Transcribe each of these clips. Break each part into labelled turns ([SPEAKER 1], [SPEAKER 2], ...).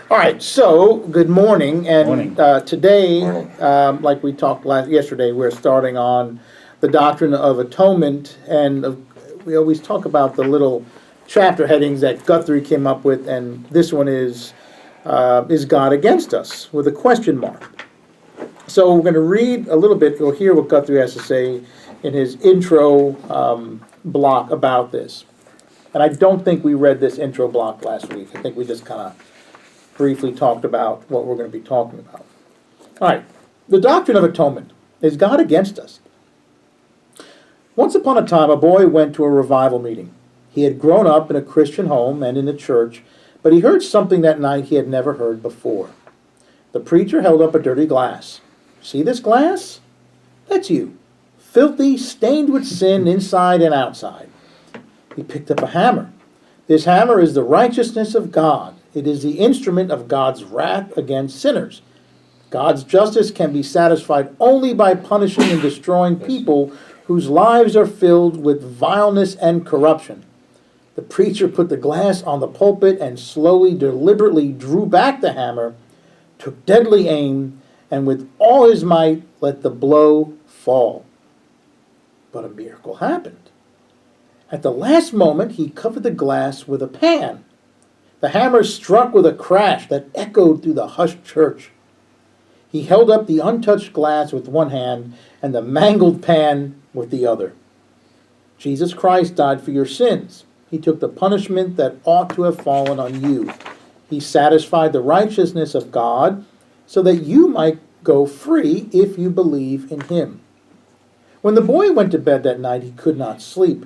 [SPEAKER 1] All right, so good morning, and
[SPEAKER 2] Morning.
[SPEAKER 1] Today,
[SPEAKER 3] Morning.
[SPEAKER 1] like we talked yesterday, we're starting on the doctrine of atonement, and we always talk about the little chapter headings that Guthrie came up with, and this one is God against us, with a question mark. So we're going to read a little bit, you'll hear what Guthrie has to say in his intro block about this. And I don't think we read this intro block last week. I think we just kind of briefly talked about what we're going to be talking about. All right, the doctrine of atonement. Is God against us? Once upon a time, a boy went to a revival meeting. He had grown up in a Christian home and in a church, but he heard something that night he had never heard before. The preacher held up a dirty glass. See this glass? That's you. Filthy, stained with sin inside and outside. He picked up a hammer. This hammer is the righteousness of God. It is the instrument of God's wrath against sinners. God's justice can be satisfied only by punishing and destroying people whose lives are filled with vileness and corruption. The preacher put the glass on the pulpit and slowly, deliberately drew back the hammer, took deadly aim, and with all his might let the blow fall. But a miracle happened. At the last moment, he covered the glass with a pan. The hammer struck with a crash that echoed through the hushed church. He held up the untouched glass with one hand and the mangled pan with the other. Jesus Christ died for your sins. He took the punishment that ought to have fallen on you. He satisfied the righteousness of God so that you might go free if you believe in him. When the boy went to bed that night, he could not sleep.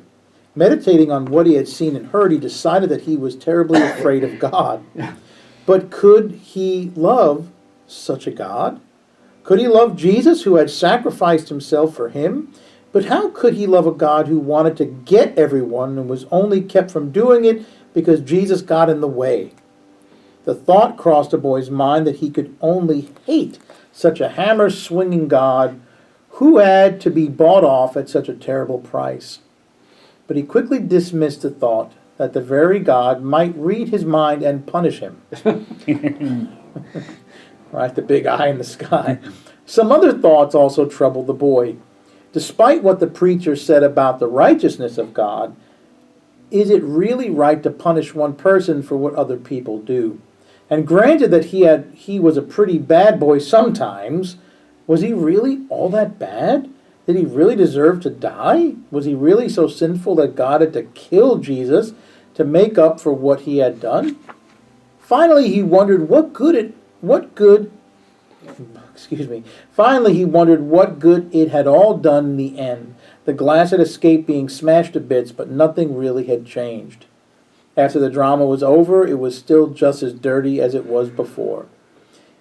[SPEAKER 1] Meditating on what he had seen and heard, he decided that he was terribly afraid of God. But could he love such a God? Could he love Jesus, who had sacrificed himself for him? But how could he love a God who wanted to get everyone and was only kept from doing it because Jesus got in the way? The thought crossed the boy's mind that he could only hate such a hammer-swinging God who had to be bought off at such a terrible price. But he quickly dismissed the thought that the very God might read his mind and punish him. Right, the big eye in the sky. Some other thoughts also troubled the boy. Despite what the preacher said about the righteousness of God, is it really right to punish one person for what other people do? And granted that he was a pretty bad boy sometimes, was he really all that bad? Did he really deserve to die? Was he really so sinful that God had to kill Jesus to make up for what he had done? Finally, he wondered what good it had all done in the end. The glass had escaped being smashed to bits, but nothing really had changed. After the drama was over, it was still just as dirty as it was before.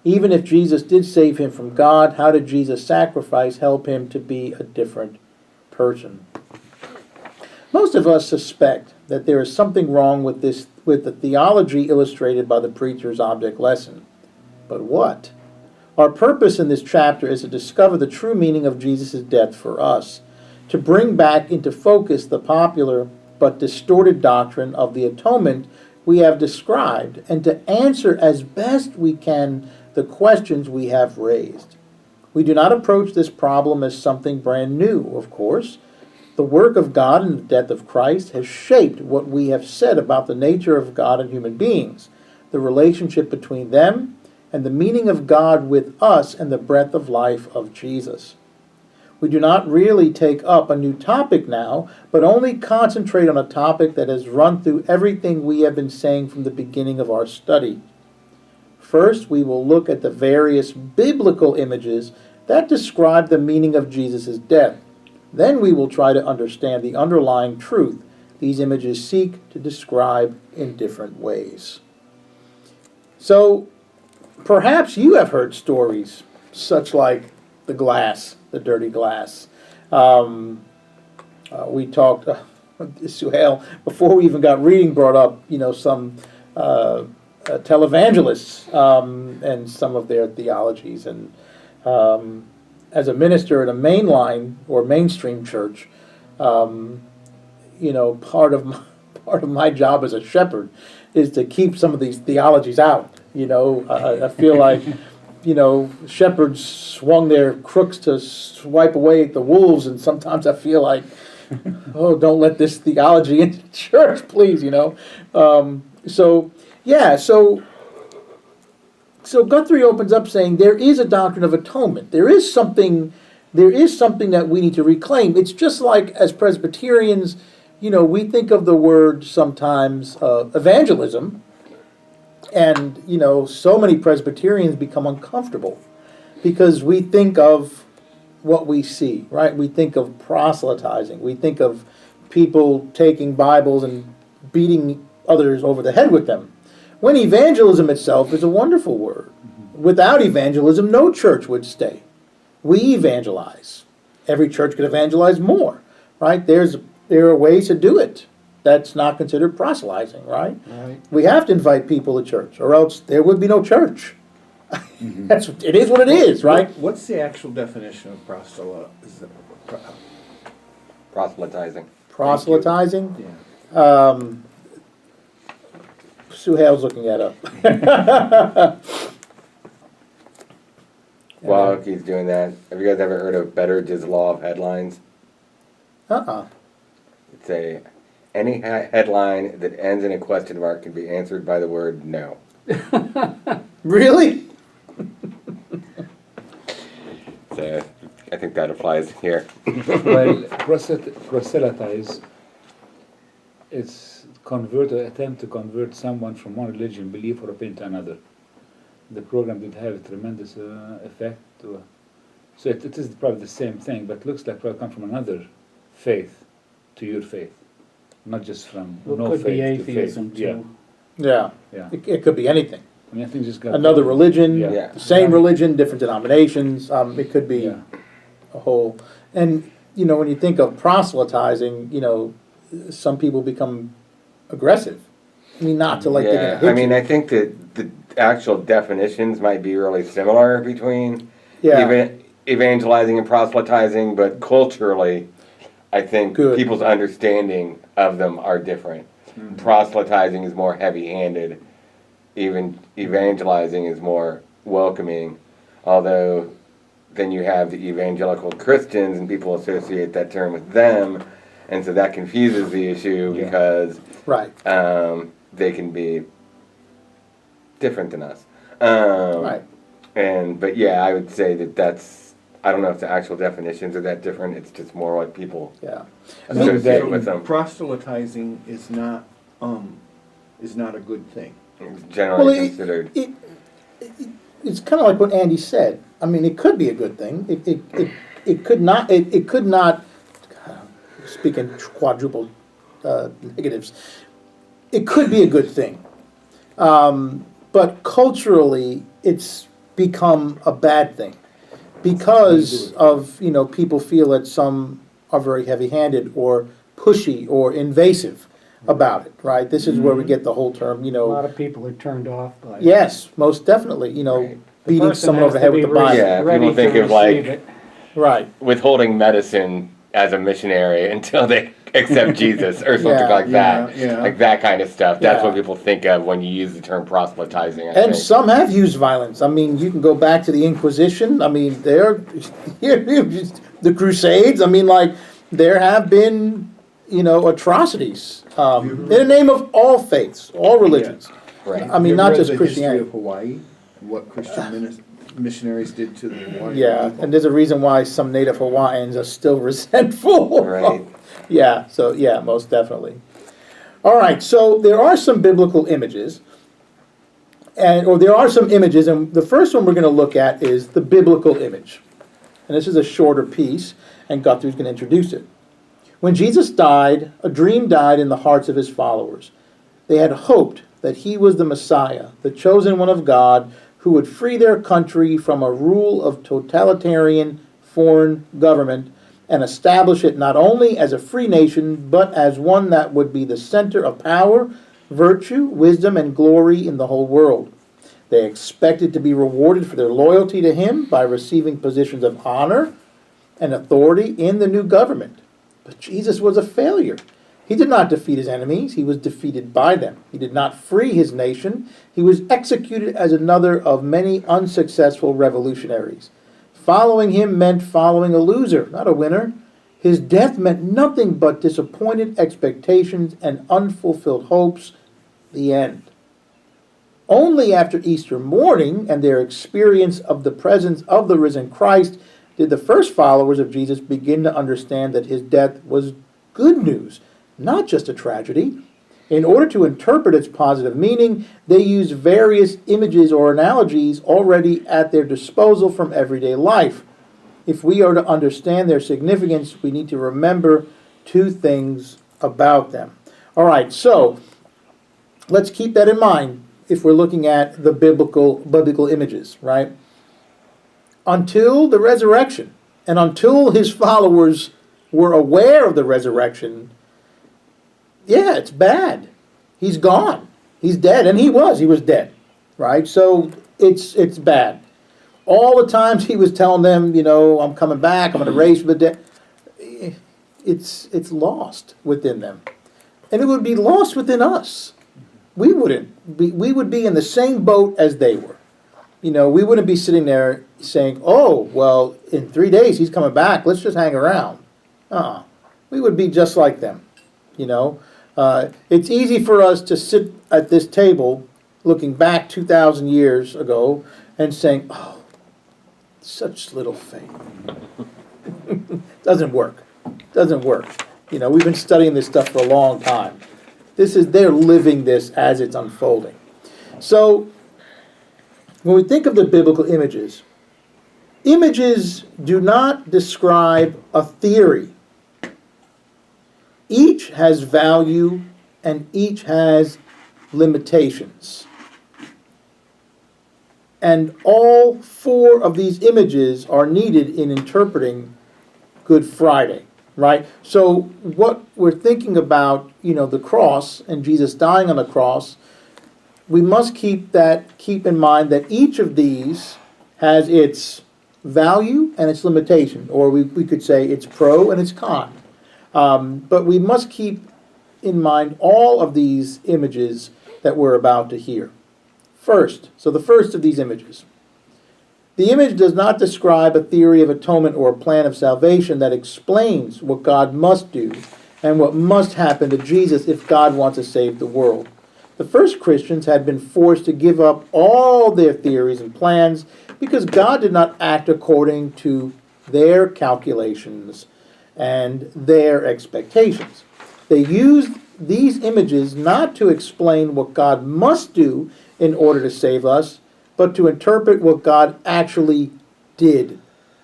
[SPEAKER 1] Even if Jesus did save him from God, how did Jesus' sacrifice help him to be a different person? Most of us suspect that there is something wrong with the theology illustrated by the preacher's object lesson. But what? Our purpose in this chapter is to discover the true meaning of Jesus' death for us, to bring back into focus the popular but distorted doctrine of the atonement we have described, and to answer as best we can the questions we have raised. We do not approach this problem as something brand new, of course. The work of God and the death of Christ has shaped what we have said about the nature of God and human beings, the relationship between them, and the meaning of God with us and the breath of life of Jesus. We do not really take up a new topic now, but only concentrate on a topic that has run through everything we have been saying from the beginning of our study. First, we will look at the various biblical images that describe the meaning of Jesus' death. Then we will try to understand the underlying truth these images seek to describe in different ways. So, perhaps you have heard stories such like the glass, the dirty glass. We talked, Suhail, before we even got reading, brought up, some televangelists and some of their theologies. And as a minister in a mainline or mainstream church, part of my job as a shepherd is to keep some of these theologies out. I feel like, shepherds swung their crooks to swipe away the wolves, and sometimes I feel like, oh, don't let this theology into church, please, So Guthrie opens up saying there is a doctrine of atonement. There is something that we need to reclaim. It's just like as Presbyterians, we think of the word sometimes evangelism, and so many Presbyterians become uncomfortable because we think of what we see, right? We think of proselytizing. We think of people taking Bibles and beating others over the head with them. When evangelism itself is a wonderful word. Without evangelism, no church would stay. We evangelize. Every church could evangelize more, right? There are ways to do it. That's not considered proselytizing, right? We have to invite people to church, or else there would be no church. It is what it is, right?
[SPEAKER 2] What's the actual definition of
[SPEAKER 3] Proselytizing.
[SPEAKER 1] Proselytizing?
[SPEAKER 2] Yeah.
[SPEAKER 1] Sue Hale's looking that up.
[SPEAKER 3] While he's doing that, have you guys ever heard of Betteridge's Law of Headlines? It's any headline that ends in a question mark can be answered by the word no.
[SPEAKER 1] Really?
[SPEAKER 3] So I think that applies here.
[SPEAKER 4] Well, proselytize, it's attempt to convert someone from one religion, belief, or opinion to another. The program did have a tremendous effect. So it is probably the same thing, but looks like probably come from another faith to your faith, not just from no faith
[SPEAKER 5] could be
[SPEAKER 4] to
[SPEAKER 5] atheism
[SPEAKER 4] faith.
[SPEAKER 5] too.
[SPEAKER 1] Yeah.
[SPEAKER 4] Yeah.
[SPEAKER 1] It could be anything.
[SPEAKER 4] I mean, I think just got
[SPEAKER 1] Another religion,
[SPEAKER 4] Yeah.
[SPEAKER 1] the same religion, different denominations. It could be
[SPEAKER 4] Yeah.
[SPEAKER 1] a whole. And, when you think of proselytizing, some people become aggressive. I mean, not to like they're
[SPEAKER 3] Yeah,
[SPEAKER 1] gonna hit
[SPEAKER 3] I mean,
[SPEAKER 1] you.
[SPEAKER 3] I think that the actual definitions might be really similar between
[SPEAKER 1] Yeah.
[SPEAKER 3] evangelizing and proselytizing, but culturally, I think
[SPEAKER 1] Good.
[SPEAKER 3] people's understanding of them are different. Proselytizing is more heavy-handed. Even evangelizing is more welcoming, although then you have the evangelical Christians and people associate that term with them, and so that confuses the issue because
[SPEAKER 1] Right.
[SPEAKER 3] they can be different than us.
[SPEAKER 1] Right.
[SPEAKER 3] But yeah, I would say that's, I don't know if the actual definitions are that different, it's just more what people
[SPEAKER 1] Yeah.
[SPEAKER 3] associate with them.
[SPEAKER 2] Proselytizing is not a good thing.
[SPEAKER 3] It's generally
[SPEAKER 1] Well,
[SPEAKER 3] considered.
[SPEAKER 1] It's kind of like what Andy said. I mean, it could be a good thing. It could not. It could not. Speaking quadruple negatives, it could be a good thing, but culturally, it's become a bad thing because of people feel that some are very heavy-handed or pushy or invasive about it. Right. This is where we get the whole term.
[SPEAKER 5] A lot of people are turned off by it.
[SPEAKER 1] Yes, most definitely.
[SPEAKER 3] Right.
[SPEAKER 5] The
[SPEAKER 1] Beating
[SPEAKER 5] person
[SPEAKER 1] someone
[SPEAKER 5] has
[SPEAKER 1] over the
[SPEAKER 5] to
[SPEAKER 1] head with
[SPEAKER 5] be
[SPEAKER 1] the Bible.
[SPEAKER 3] Yeah, people
[SPEAKER 5] ready
[SPEAKER 3] think
[SPEAKER 5] to
[SPEAKER 3] of, like,
[SPEAKER 5] receive it.
[SPEAKER 1] Right.
[SPEAKER 3] Withholding medicine as a missionary until they accept Jesus or something
[SPEAKER 1] Yeah.
[SPEAKER 3] like that.
[SPEAKER 2] Yeah.
[SPEAKER 3] Like that kind of stuff. That's
[SPEAKER 1] Yeah.
[SPEAKER 3] what people think of when you use the term proselytizing, I
[SPEAKER 1] And
[SPEAKER 3] think.
[SPEAKER 1] some have used violence. I mean, you can go back to the Inquisition. I mean, the Crusades. I mean, like, there have been, atrocities in the name of all faiths, all religions.
[SPEAKER 3] Right.
[SPEAKER 1] I mean,
[SPEAKER 2] You
[SPEAKER 1] not
[SPEAKER 2] read
[SPEAKER 1] just
[SPEAKER 2] the
[SPEAKER 1] Christianity.
[SPEAKER 2] history of Hawaii, and what Christian missionaries did to the Hawaiian
[SPEAKER 1] Yeah,
[SPEAKER 2] people.
[SPEAKER 1] and there's a reason why some Native Hawaiians are still resentful.
[SPEAKER 3] Right.
[SPEAKER 1] Yeah, so yeah, most definitely. All right, so there are some biblical images, or there are some images, and the first one we're going to look at is the biblical image. And this is a shorter piece, and Guthrie's going to introduce it. When Jesus died, a dream died in the hearts of his followers. They had hoped that he was the Messiah, the chosen one of God, who would free their country from a rule of totalitarian foreign government and establish it not only as a free nation, but as one that would be the center of power, virtue, wisdom, and glory in the whole world. They expected to be rewarded for their loyalty to him by receiving positions of honor and authority in the new government. But Jesus was a failure, He did not defeat his enemies, he was defeated by them. He did not free his nation, he was executed as another of many unsuccessful revolutionaries. Following him meant following a loser, not a winner. His death meant nothing but disappointed expectations and unfulfilled hopes. The end. Only after Easter morning and their experience of the presence of the risen Christ did the first followers of Jesus begin to understand that his death was good news, not just a tragedy. In order to interpret its positive meaning, they used various images or analogies already at their disposal from everyday life. If we are to understand their significance, we need to remember two things about them. All right, so let's keep that in mind if we're looking at the biblical images, right? Until the resurrection, and until his followers were aware of the resurrection, yeah, it's bad. He's gone. He's dead, and he was dead, right? So it's bad. All the times he was telling them, I'm coming back, I'm going to raise from the dead, it's lost within them. And it would be lost within us. We would be in the same boat as they were. We wouldn't be sitting there saying, oh, well, in 3 days he's coming back, let's just hang around. We would be just like them, It's easy for us to sit at this table looking back 2,000 years ago and saying, oh, such little faith. Doesn't work. We've been studying this stuff for a long time. They're living this as it's unfolding. So, when we think of the biblical images do not describe a theory. Each has value and each has limitations. And all four of these images are needed in interpreting Good Friday, right? So what we're thinking about, the cross and Jesus dying on the cross, we must keep in mind that each of these has its value and its limitation, or we could say its pro and its con. But we must keep in mind all of these images that we're about to hear. So the first of these images. The image does not describe a theory of atonement or a plan of salvation that explains what God must do and what must happen to Jesus if God wants to save the world. The first Christians had been forced to give up all their theories and plans because God did not act according to their calculations and their expectations. They used these images not to explain what God must do in order to save us, but to interpret what God actually did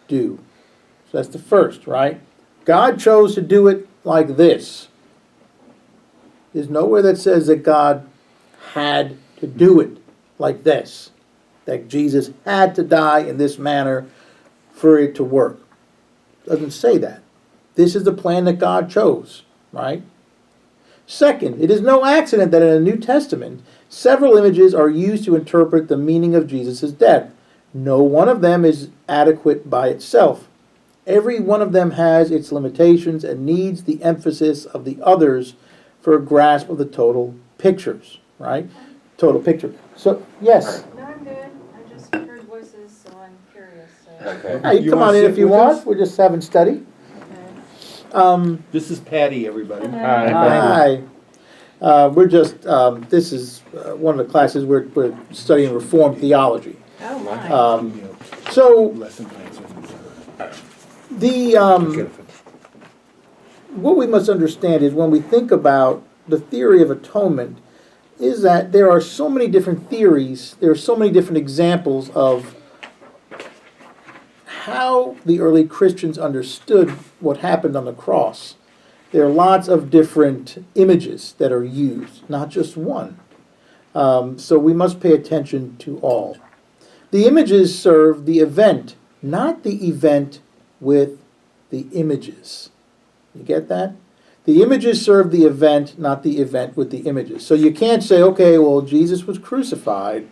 [SPEAKER 1] do. So that's the first, right? God chose to do it like this. There's nowhere that says that God had to do it like this, that Jesus had to die in this manner for it to work. It doesn't say that. This is the plan that God chose, right? Second, it is no accident that in the New Testament, several images are used to interpret the meaning of Jesus' death. No one of them is adequate by itself. Every one of them has its limitations and needs the emphasis of the others for a grasp of the total pictures, right? Total picture. So, yes?
[SPEAKER 6] No, I'm good. I just heard voices, so I'm curious. So.
[SPEAKER 3] Okay.
[SPEAKER 1] Hey,
[SPEAKER 2] You
[SPEAKER 1] come
[SPEAKER 2] wanna
[SPEAKER 1] on in
[SPEAKER 2] sit
[SPEAKER 1] if you
[SPEAKER 2] with
[SPEAKER 1] want.
[SPEAKER 2] us?
[SPEAKER 1] We're just having study.
[SPEAKER 6] Okay.
[SPEAKER 2] This is Patty, everybody.
[SPEAKER 1] Hi. We're just, this is one of the classes we're studying Reformed Theology.
[SPEAKER 6] Oh, my.
[SPEAKER 1] So,
[SPEAKER 2] Lesson plans.
[SPEAKER 1] what we must understand is when we think about the theory of atonement, is that there are so many different theories, there are so many different examples of how the early Christians understood what happened on the cross. There are lots of different images that are used, not just one. So we must pay attention to all. The images serve the event, not the event with the images. You get that? The images serve the event, not the event with the images. So you can't say, okay, well, Jesus was crucified.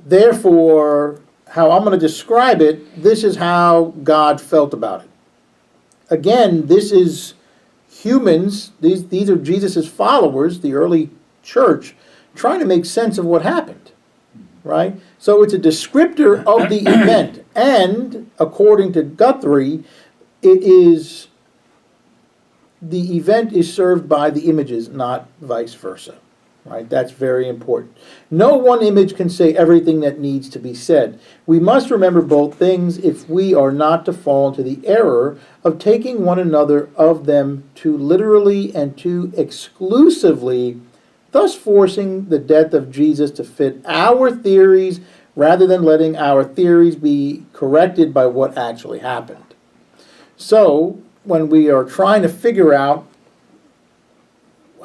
[SPEAKER 1] Therefore, how I'm going to describe it, this is how God felt about it. Again, this is humans, these are Jesus' followers, the early church, trying to make sense of what happened, right? So it's a descriptor of the event, and according to Guthrie, the event is served by the images, not vice versa, right? That's very important. No one image can say everything that needs to be said. We must remember both things if we are not to fall into the error of taking one another of them too literally and too exclusively, thus forcing the death of Jesus to fit our theories rather than letting our theories be corrected by what actually happened. So, when we are trying to figure out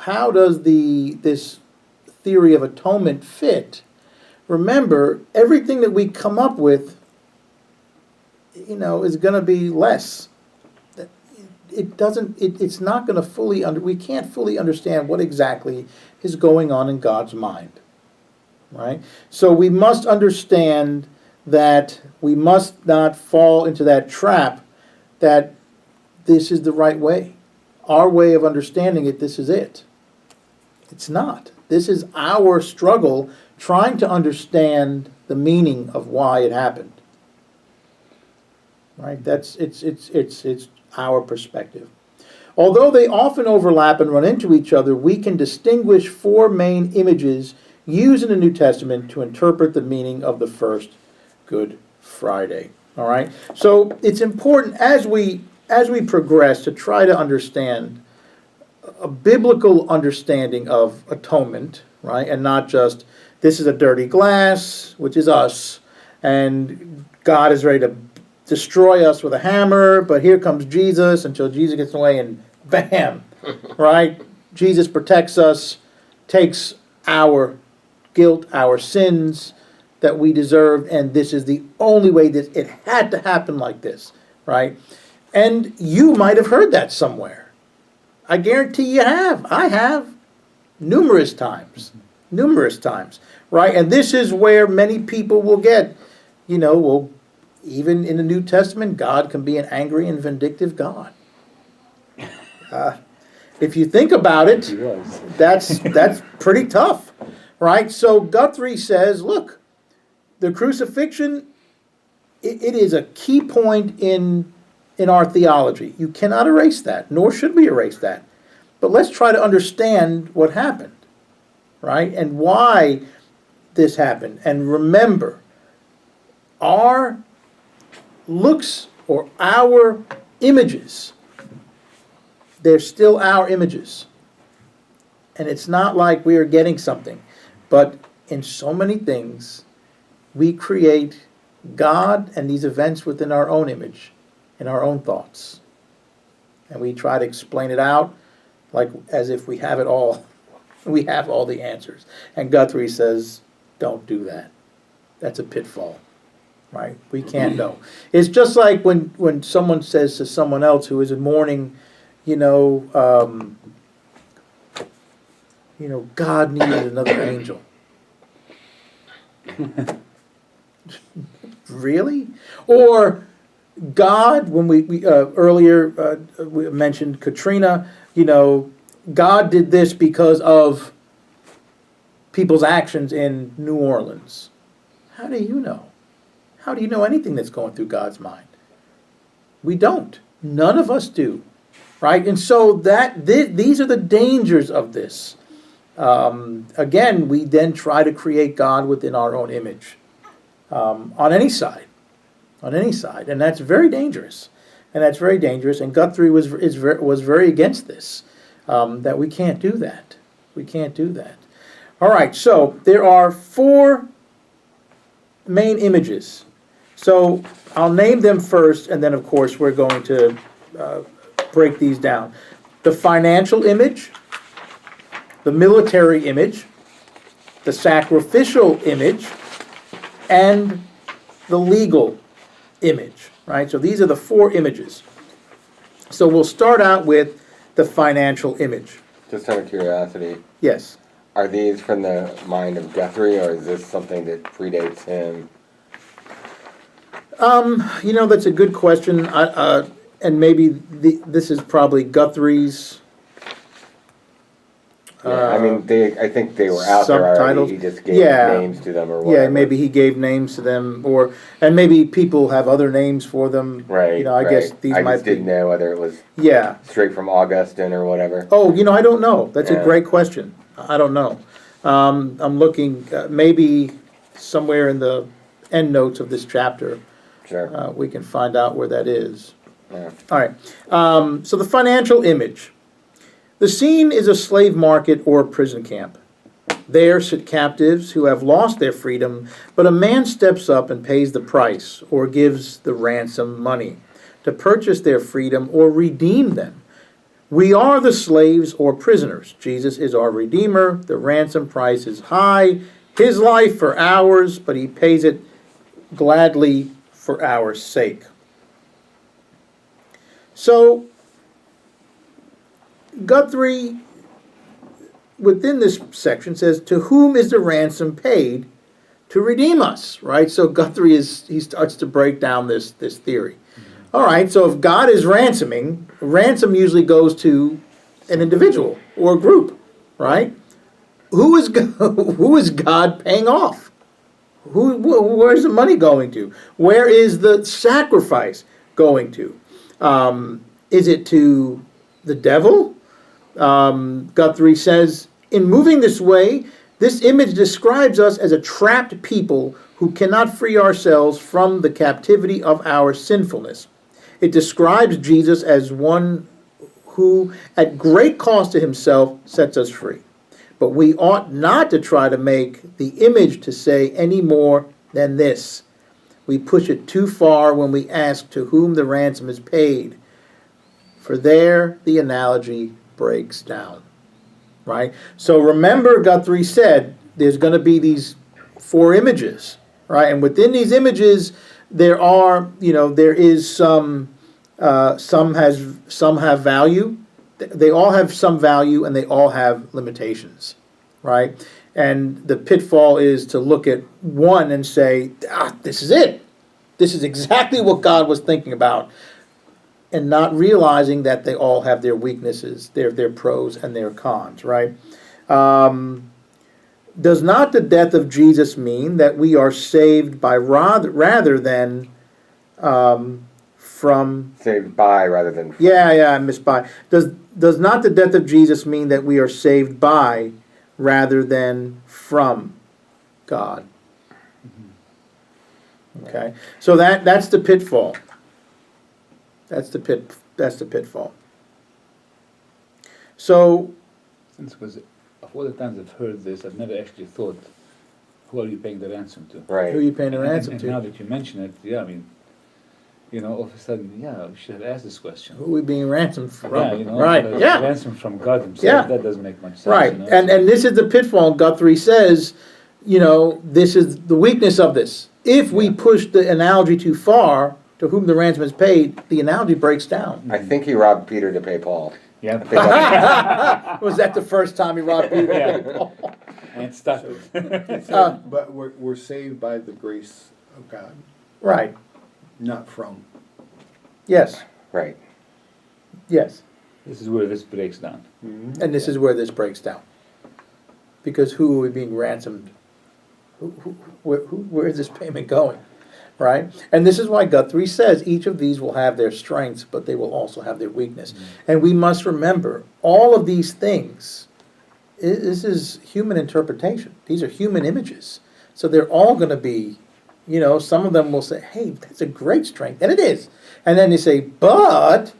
[SPEAKER 1] how does this theory of atonement fit, remember, everything that we come up with, is going to be less. It's not going to we can't fully understand what exactly is going on in God's mind, right? So we must understand that we must not fall into that trap that this is the right way. Our way of understanding it, this is it. It's not. This is our struggle trying to understand the meaning of why it happened. Right? It's our perspective. Although they often overlap and run into each other, we can distinguish four main images used in the New Testament to interpret the meaning of the first Good Friday. All right? So it's important as we progress to try to understand a biblical understanding of atonement, right? And not just, this is a dirty glass, which is us, and God is ready to destroy us with a hammer, but here comes Jesus until Jesus gets away and bam, right? Jesus protects us, takes our guilt, our sins that we deserved, and this is the only way that it had to happen like this, right? And you might have heard that somewhere. I guarantee you have. I have. Numerous times, right? And this is where many people will get, well, even in the New Testament, God can be an angry and vindictive God. If you think about it, that's pretty tough, right? So Guthrie says, look, the crucifixion, it is a key point in our theology. You cannot erase that, nor should we erase that. But let's try to understand what happened, right? And why this happened. And remember, our looks or our images, they're still our images. And it's not like we are getting something. But in so many things, we create God and these events within our own image, in our own thoughts. And we try to explain it out like as if we have it all. We have all the answers. And Guthrie says, don't do that. That's a pitfall, right? We can't know. It's just like when someone says to someone else who is in mourning, God needed another angel. Really? Or God, when we earlier we mentioned Katrina, God did this because of people's actions in New Orleans. How do you know? How do you know anything that's going through God's mind? We don't. None of us do. Right? And so these are the dangers of this. Again, we then try to create God within our own image. On any side. And that's very dangerous. And Guthrie was very against this. That we can't do that. All right, so there are four main images. So I'll name them first, and then of course we're going to break these down. The financial image, the military image, the sacrificial image, and the legal image, right? So these are the four images. So we'll start out with the financial image.
[SPEAKER 3] Just out of curiosity,
[SPEAKER 1] Yes.
[SPEAKER 3] are these from the mind of Guthrie, or is this something that predates him?
[SPEAKER 1] That's a good question. and maybe this is probably Guthrie's.
[SPEAKER 3] Yeah, I mean, I think they were out there
[SPEAKER 1] subtitles.
[SPEAKER 3] already, he just gave
[SPEAKER 1] Yeah.
[SPEAKER 3] names to them or whatever.
[SPEAKER 1] Yeah, maybe he gave names to them, and maybe people have other names for them.
[SPEAKER 3] Right,
[SPEAKER 1] You know, I
[SPEAKER 3] right.
[SPEAKER 1] guess these
[SPEAKER 3] I
[SPEAKER 1] might
[SPEAKER 3] just didn't
[SPEAKER 1] be.
[SPEAKER 3] know whether it was
[SPEAKER 1] Yeah.
[SPEAKER 3] straight from Augustine or whatever.
[SPEAKER 1] Oh, I don't know. That's a
[SPEAKER 3] Yeah.
[SPEAKER 1] great question. I don't know. I'm looking, maybe somewhere in the end notes of this chapter,
[SPEAKER 3] Sure.
[SPEAKER 1] we can find out where that is.
[SPEAKER 3] Yeah.
[SPEAKER 1] All right. So the financial image. The scene is a slave market or a prison camp. There sit captives who have lost their freedom, but a man steps up and pays the price or gives the ransom money to purchase their freedom or redeem them. We are the slaves or prisoners. Jesus is our Redeemer. The ransom price is high, his life for ours, but he pays it gladly for our sake. So, Guthrie, within this section, says, to whom is the ransom paid to redeem us, right? So Guthrie he starts to break down this theory. All right, so if God is ransoming, ransom usually goes to an individual or a group, right? Who is God paying off? Where's the money going to? Where is the sacrifice going to? Is it to the devil? Guthrie says, in moving this way, this image describes us as a trapped people who cannot free ourselves from the captivity of our sinfulness. It describes Jesus as one who, at great cost to himself, sets us free. But we ought not to try to make the image to say any more than this. We push it too far when we ask to whom the ransom is paid. For there, the analogy breaks down. Right? So remember, Guthrie said there's going to be these 4 images, right? And within these images, there is some have value. They all have some value, and they all have limitations, right? And the pitfall is to look at one and say, this is it. This is exactly what God was thinking about, and not realizing that they all have their weaknesses, their pros and their cons, right? Does not the death of Jesus mean that we are saved by rather than from?
[SPEAKER 3] Saved by rather than from.
[SPEAKER 1] Yeah, I missed by. Does not the death of Jesus mean that we are saved by rather than from God? Okay, so that's the pitfall. That's the pitfall. So,
[SPEAKER 4] Because of all the times I've heard this, I've never actually thought, who are you paying the ransom to?
[SPEAKER 3] Right.
[SPEAKER 1] who are you paying the
[SPEAKER 4] And-
[SPEAKER 1] ransom
[SPEAKER 4] and now
[SPEAKER 1] to?
[SPEAKER 4] that you mention it, yeah, I mean, all of a sudden, yeah, we should have asked this question.
[SPEAKER 1] Who are we being ransomed from?
[SPEAKER 4] Yeah,
[SPEAKER 1] Right,
[SPEAKER 4] because
[SPEAKER 1] yeah.
[SPEAKER 4] ransom from God himself,
[SPEAKER 1] Yeah.
[SPEAKER 4] that doesn't make much sense.
[SPEAKER 1] Right, and this is the pitfall. Guthrie says, this is the weakness of this. If we push the analogy too far, to whom the ransom is paid, the analogy breaks down.
[SPEAKER 3] I think he robbed Peter to pay Paul.
[SPEAKER 4] Yeah,
[SPEAKER 3] I think that's-
[SPEAKER 1] Was that the first time he robbed Peter?
[SPEAKER 4] Yeah. and stuff.
[SPEAKER 2] But we're saved by the grace of God,
[SPEAKER 1] Right,
[SPEAKER 2] not from.
[SPEAKER 1] yes,
[SPEAKER 3] right.
[SPEAKER 1] yes.
[SPEAKER 4] This is where this breaks down.
[SPEAKER 1] And this is where this breaks down. Because who are we being ransomed? Where is this payment going? Right? And this is why Guthrie says each of these will have their strengths, but they will also have their weakness. And we must remember, all of these things, this is human interpretation. These are human images. So they're all going to be, some of them will say, hey, that's a great strength. And it is. And then they say, but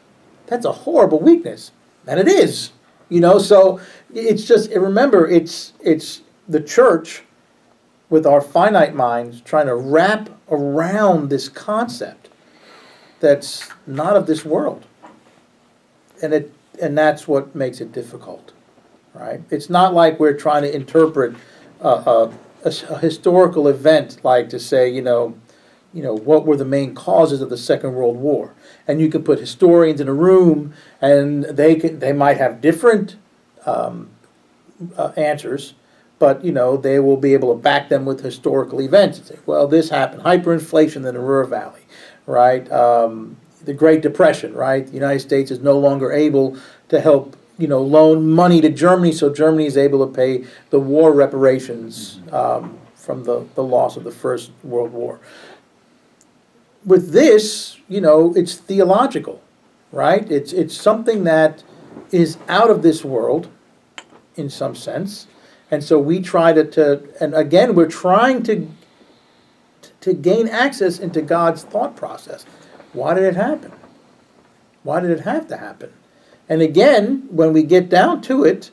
[SPEAKER 1] that's a horrible weakness. And it is. So it's just, remember, it's the church with our finite minds trying to wrap around this concept that's not of this world. And that's what makes it difficult, right? It's not like we're trying to interpret a historical event, like to say, what were the main causes of the Second World War? And you can put historians in a room, and they might have different answers, but they will be able to back them with historical events and say, well, this happened, hyperinflation in the Ruhr Valley, right? the Great Depression, right? The United States is no longer able to help, loan money to Germany, so Germany is able to pay the war reparations from the loss of the First World War. With this, it's theological, right? It's something that is out of this world, in some sense, and so we try and again, we're trying to gain access into God's thought process. Why did it happen? Why did it have to happen? And again, when we get down to it,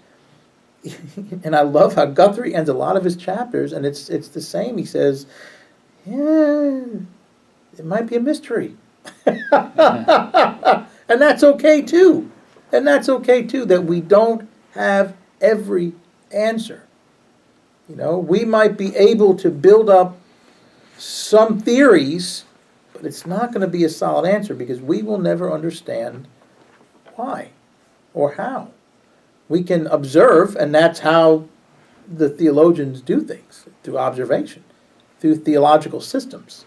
[SPEAKER 1] and I love how Guthrie ends a lot of his chapters, and it's the same. He says, yeah, it might be a mystery. And that's okay too. And that's okay too, that we don't have every answer. We might be able to build up some theories, but it's not going to be a solid answer because we will never understand why or how. We can observe, and that's how the theologians do things, through observation, through theological systems.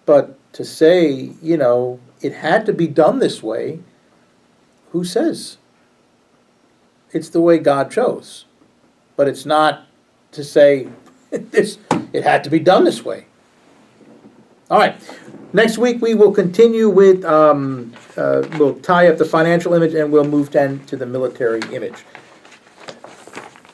[SPEAKER 1] But to say, it had to be done this way, who says? It's the way God chose. But it's not to say it had to be done this way. All right. Next week we will continue with, we'll tie up the financial image and we'll move then to the military image.